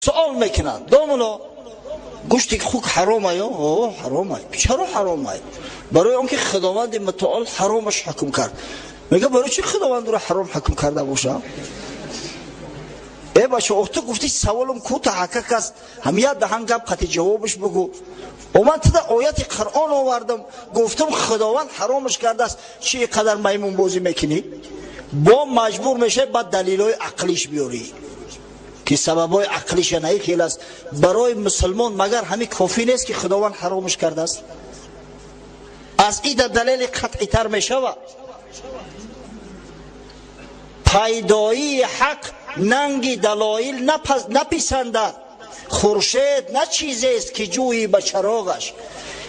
سوال میکنن دوملا گوشتی که خوک حرامه یا حرامه. چرا حرامه؟ برای آنکه خداوند متعال حرامش حکم کرد. میگه برای چی خداوند رو حرام حکم کرده باشه؟ ای باشه تو گفتی سوالم کوتاه حقیقت است، همیت دهن گپ قطع جوابش بگو. و من تا آیت قرآن آوردم گفتم خداوند حرامش کرده است، چی قدر میمون بازی میکنی؟ با مجبور میشه بعد دلیلای عقلیش بیاری که سببای عقلیش نه خیلی است. برای مسلمان مگر همین کافی نیست که خداوند حرامش کرده است؟ از این دلیل قطعی تر میشه. پیدایی حق ننگی دلایل نپسندد. خورشید نه چیزی است که جویی به چراغش.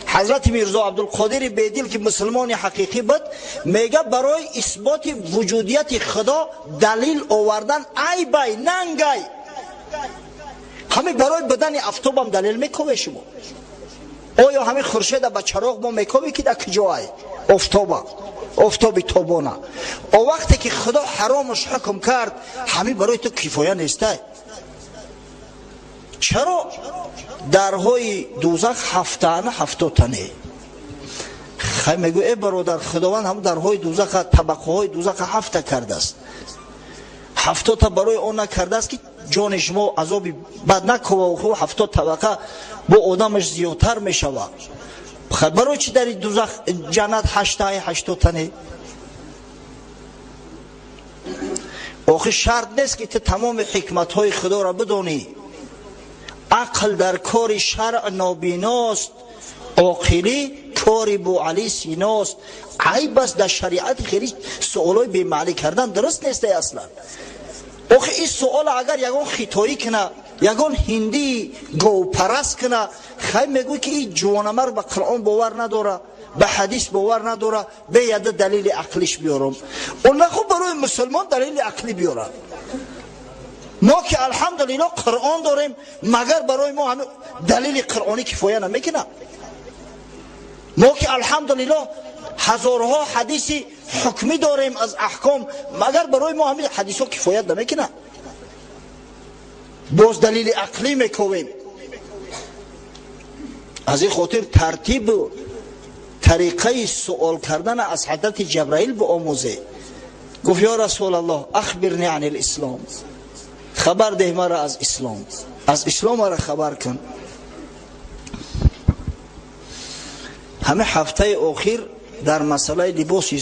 حضرت میرزا عبدالقادر بیدل که مسلمان حقیقی بود میگه برای اثبات وجودیت خدا دلیل آوردن ای بای ننگای. همین برای بدن افتاب هم دلیل میکنه شما. آیا همین خورشید به چراغ ما میکنه که در کجای افتابی تابانه. و وقتی که خدا حرامش حکم کرد همین برای تو کفایه نیسته. چرا؟ درهای دوزخ 70 تنه. خیلی میگو ای برادر خداوند هم درهای دوزخ طبقه های دوزخ 7 کرده است. 70 تا برای اون نکرده است که جان شما عذابی بد نکوه و خب 70 طبقه با آدمش زیادتر میشوه. خیلی برای چی در دوزخ جنت 80 تنه؟ آخه شرط نیست که تو تمام حکمت های خدا را بدانی. عقل در کار شرع نابیناست، عاقلی کار بو علی سیناست. ای بس در شریعت خیلی سوالای بی‌معنی کردن درست نیست اصلا. آخه این سوال اگر یگان خطایی کنه یگان هندی گوپرست کنه خیلی میگوی که این جوانمر به قرآن باور نداره، به حدیث باور نداره، به یده دلیل عقلیش بیارم. اون نخوب برای مسلمان دلیل عقلی بیارم. ما که الحمدلله قرآن داریم مگر برای ما همه دلیل قرآنی کفایه نمیکنه؟ ما که الحمدلله هزارها حدیث حکمی داریم از احکام مگر برای ما همین حدیث ها کفایت نمیکنه؟ باز دلیل عقلی میکنیم. از این خاطر ترتیب طریقه سوال کردن از حضرت جبرائیل به آموزه. گفت یا رسول الله اخبرنی عن الاسلام، خبر ده مرا از اسلام، از اسلام مرا خبر کن. همه هفته اخیر در مسئله لباس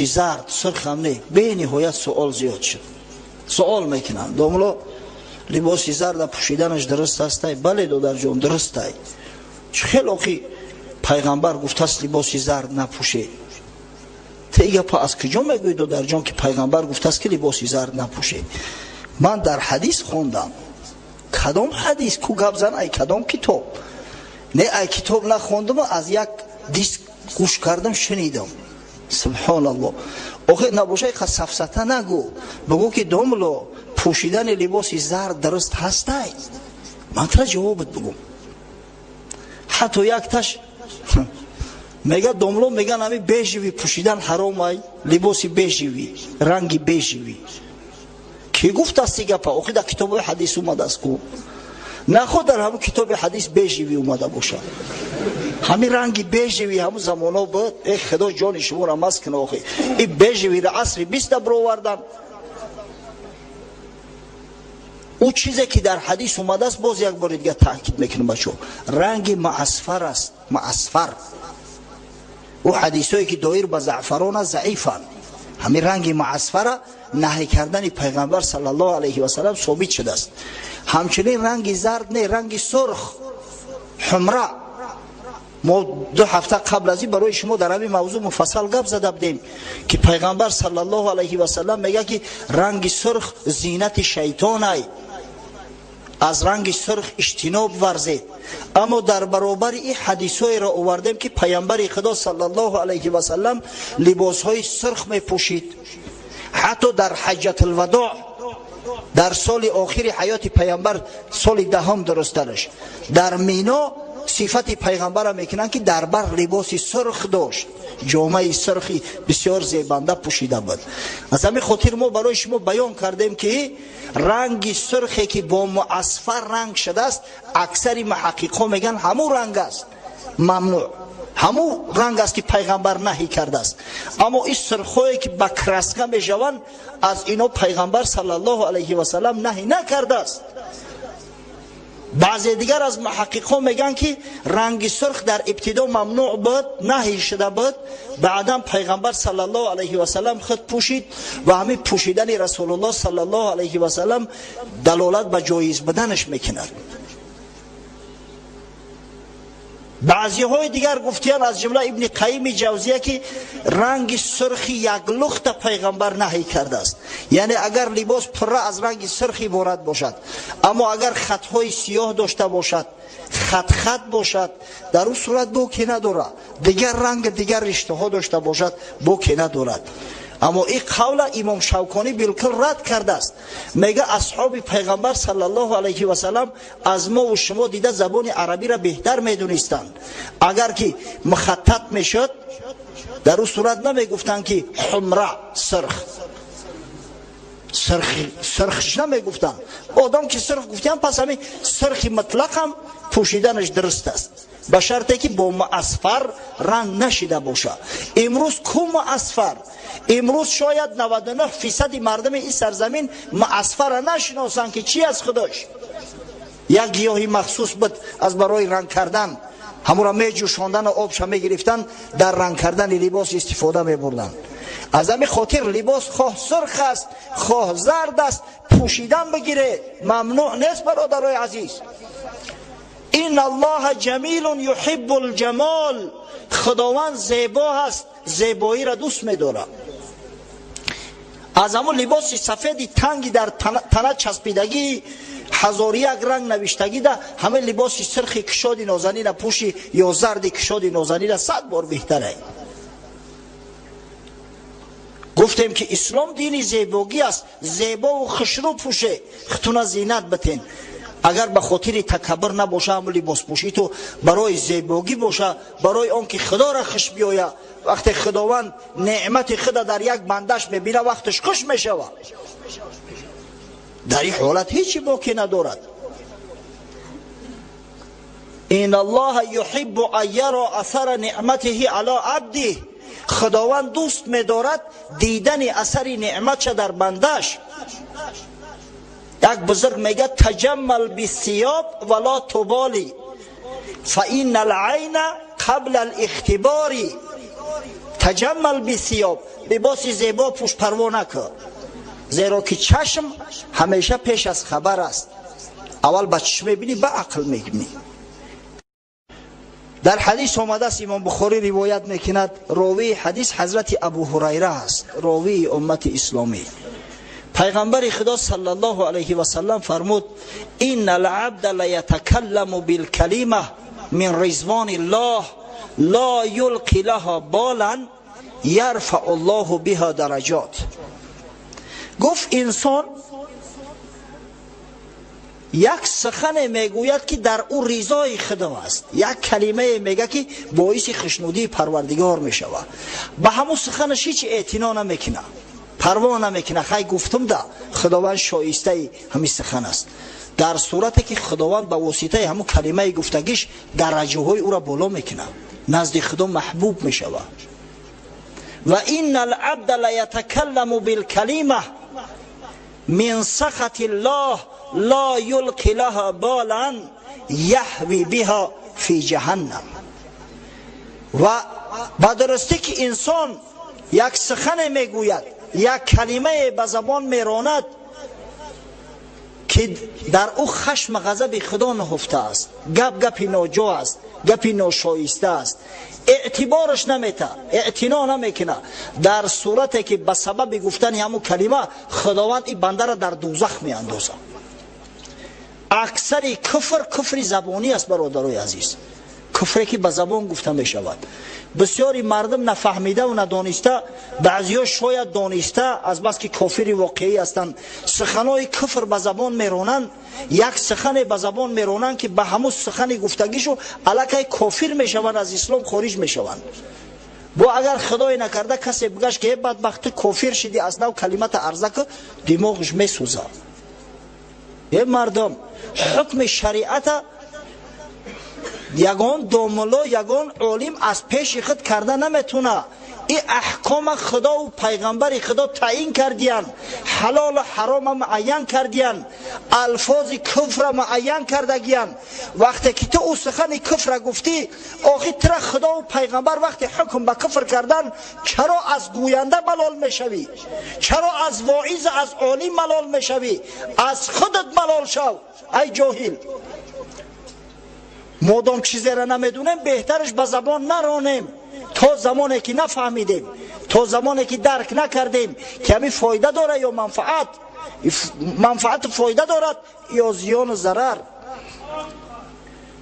زرد سرخ هم نه به نهایت سوال زیاد شد. سوال میکنن دوملا لباس زرد پوشیدنش درست است؟ بله دادر جان درست است. خیلی آخی پیغمبر گفت است لباس زرد نپوشه. تیگه پا از کجا میگوی دادر جان که پیغمبر گفت است که لباس زرد نپوشه؟ من در حدیث خوندم. کدام حدیث کو گپ زن ای کدام کتاب؟ نه ای کتاب نخوندم از یک دیسک گوش کردم شنیدم. سبحان الله. آخه نباشه که سفسطه نگو، بگو که دوملا پوشیدن لباس زرد درست هست؟ من ترا جوابت بگم. حتی یک تش میگه دوملا میگن همی بیجوی پوشیدن حرام ای، لباس بیجوی رنگی بیجوی. کی گفت است دیگه پا؟ آخه در کتاب حدیث اومده است کو؟ نه خود در همون کتاب حدیث بیجوی اومده باشه. همین رنگی بیجوی همون زمانا بود. ای خدا جان شما را مست کنه. آخه این بیجوی را عصر 20 برآوردن. او چیزی که در حدیث اومده است باز یک بار دیگه تاکید میکنم بچو، رنگ معصفر است. معصفر او حدیثایی که دایر به زعفران ضعیفن. همین رنگ معصفر نهی کردن پیغمبر صلی الله علیه و سلم ثابت شده است. همچنین رنگ زرد نه، رنگ سرخ حمره. ما 2 هفته قبل از این برای شما در همین موضوع مفصل گپ زده بودیم که پیغمبر صلی الله علیه و سلم میگه که رنگ سرخ زینت شیطان است، از رنگ سرخ اجتناب ورزید. اما در برابر این حدیثای را آوردیم که پیامبر خدا صلی الله علیه و سلم لباسهای سرخ می پوشید. حتی در حجت الوداع در سال آخر حیات پیامبر سال 10 درسترش در مینا صفت پیغمبر میکنن که در بر لباس سرخ داشت، جامعه سرخی بسیار زیبنده پوشیده بود. از همین خاطر ما برای شما بیان کردیم که رنگ سرخی که با معصفر رنگ شده است، اکثر محققان میگن همون رنگ است، ممنوع، همون رنگ است که پیغمبر نهی کرده است. اما این سرخویی که با کرسکه میشوند، از اینو پیغمبر صلی الله علیه و سلم نهی نکرده است. بعضی دیگر از محققان میگن که رنگ سرخ در ابتدا ممنوع بود، نهی شده بود، بعدا پیغمبر صلی الله علیه و سلم خود پوشید و همین پوشیدن رسول الله صلی الله علیه و سلم دلالت به جایز بودنش میکند. بعضی های دیگر گفتیان از جمله ابن قیم جوزیه که رنگ سرخی یک لخت پیغمبر نهی کرده است، یعنی اگر لباس پر از رنگ سرخی بارد باشد، اما اگر خطهای سیاه داشته باشد، خط باشد، در اون صورت بوکی ندارد. دیگر رنگ دیگر رشته ها داشته باشد، بوکی ندارد. اما این قول امام شوکانی بالکل رد کرده است. میگه اصحاب پیغمبر صلی الله علیه و سلم از ما و شما دیده زبان عربی را بهتر میدونستند. اگر که مخطط میشد، در اون صورت نمیگفتن که حمره سرخش نمیگفتن. آدم که سرخ گفتن، پس همین سرخی مطلق هم پوشیدنش درست است، به شرطی که با معصفر رنگ نشیده باشه. امروز کو معصفر؟ امروز شاید 99% مردم این سرزمین معصفر را نشناسند که چی از خودش. یک گیاهی مخصوص بود از برای رنگ کردن، همون را می جوشاندن و آبش می گرفتن، در رنگ کردن لباس استفاده می بردن. از همین خاطر لباس خواه سرخ است خواه زرد است، پوشیدن بگیره، ممنوع نیست برادرای عزیز. این الله جمیل یحب الجمال، خداوند زیبا هست، زیبایی را دوست می داره. از همون لباس سفید تنگی در تنه چسبیدگی، هزار یک رنگ نوشتگی ده، همه لباس سرخ کشاد نازنین پوشی یا زرد کشاد نازنین 100 بار بهتره. گفتیم که اسلام دین زیبایی است، زیبا و خوشرو پوشه، خطونه زینت بتین. اگر به خاطر تکبر نباشه، هم لباس پوشی تو برای زیبایی باشه، برای آن که خدا را خوش بیاید. وقتی خداوند نعمت خدا در یک بندش میبینه، وقتش خوش میشوه. در این حالت هیچی باقی ندارد. این الله یحب ان یرا اثر نعمته علی عبده، خداوند دوست می‌دارد دیدن اثر نعمتش در بندش. یک بزرگ میگه تجمل بالثياب ولا تبالی فإن العين قبل الاختبار. تجمل بالثياب، لباس زیبا پوش، پروا نکن، زیرا که چشم همیشه پیش از خبر است. اول با چشم میبینی، با عقل میبینی. در حدیث آمده است، امام بخاری روایت میکند، راوی حدیث حضرت ابو هریره است، راوی امت اسلامی. پیغمبر خدا صلی الله علیه و سلم فرمود: ان العبد لیتکلم بالکلمه من رضوان الله لا یلقی لها بالا یرفع الله بها درجات. گفت انسان یک سخن میگوید که در او رضای خدا است، یک کلمه میگه که باعث خوشنودی پروردگار میشود، به همون سخنش هیچ اعتنا نمیکنه، پروا نمیکنه. خیلی گفتم ده خداوند شایسته همین سخن است، در صورتی که خداوند به واسطه همون کلمه گفتگیش درجه های او را بالا میکنه، نزد خدا محبوب میشود. و این العبد لیتکلم بالکلمه من سخط الله لا یلقی لها بالا یحوی بها فی جهنم. و با درستی که انسان یک سخن میگوید، یک کلمه به زبان میراند که در او خشم غضب خدا نهفته است، گپ ناجا است، گپ ناشایسته است، اعتبارش نمیته، اعتنا نمیکنه، در صورتی که به سبب گفتن همون کلمه خداوند این بنده را در دوزخ میاندازه. اکثر کفر زبانی است برادرای عزیز. کفری که به زبان گفته می شود. بسیاری مردم نفهمیده و ندانسته، بعضی‌ها شاید دانسته از بس که کافر واقعی هستند، سخنهای کفر به زبان میرونند. یک سخن به زبان میرونند که به همون سخن گفتگیشو الکی کافر میشوند، از اسلام خارج میشوند. با اگر خدای نکرده کسی بگش که بدبخت کافر شدی از نو کلمت عرضه که دماغش میسوزه. ای مردم، حکم شریعت یگان دوملا یگان عالم از پیش خود کرده نمیتونه. این احکام خدا و پیغمبر خدا تعیین کردین، حلال و حرام معین کردین، الفاظ کفر معین کردگین. وقتی که تو او سخن کفر گفتی، آخی تر خدا و پیغمبر وقتی حکم به کفر کردن، چرا از گوینده ملال میشوی؟ چرا از واعظ از عالم ملال میشوی؟ از خودت ملال شو ای جاهل. مادام چیزی را نمیدونیم بهترش به زبان نرانیم تا زمانی که نفهمیدیم، تا زمانی که درک نکردیم که همین فایده داره یا منفعت، منفعت فایده دارد یا زیان و ضرر.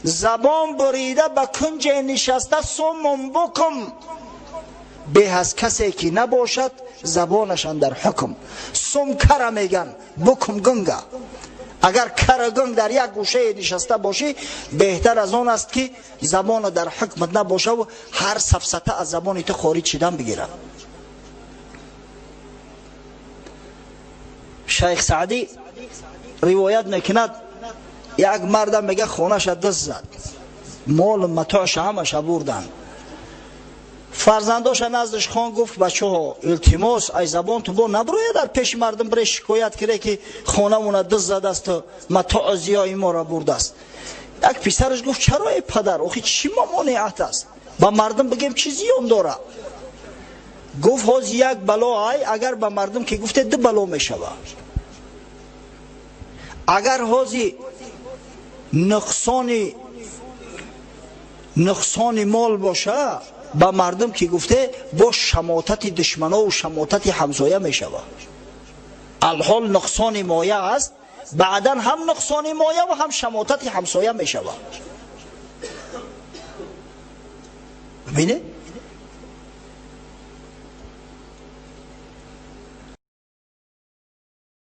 زبان بریده به کنج نشسته صم بکم، به از کسی که نباشد زبانشان در حکم. صم کر میگن، بکم گنگه. اگر کرگنگ در یک گوشه نشسته باشی بهتر از آن است که زبان در حکمت نباشه و هر سفسطه از زبان تو خارج شدن بگیره. شیخ سعدی روایت میکند یک مرد میگه خونش دست زد، مال متاعش همش بردن. فرزنداش نزدش خان گفت بچه ها التماس ای زبان تو با نبروید در پیش مردم برای شکایت کرده که خانه مونه دست زده است و متاع زیایی ما را برده است. یک پسرش گفت چرا ای پدر، آخی چی ممانعت است؟ با مردم بگیم چی زیان داره؟ گفت هاز یک بلا ای، اگر با مردم که گفته دو بلا می شود. اگر هازی نقصان مال باشه با مردم که گفته با شماتت دشمنا و شماتت همسایه می شود. الحال نقصان مایه است، بعدا هم نقصان مایه و هم شماتت همسایه می شود. ببینه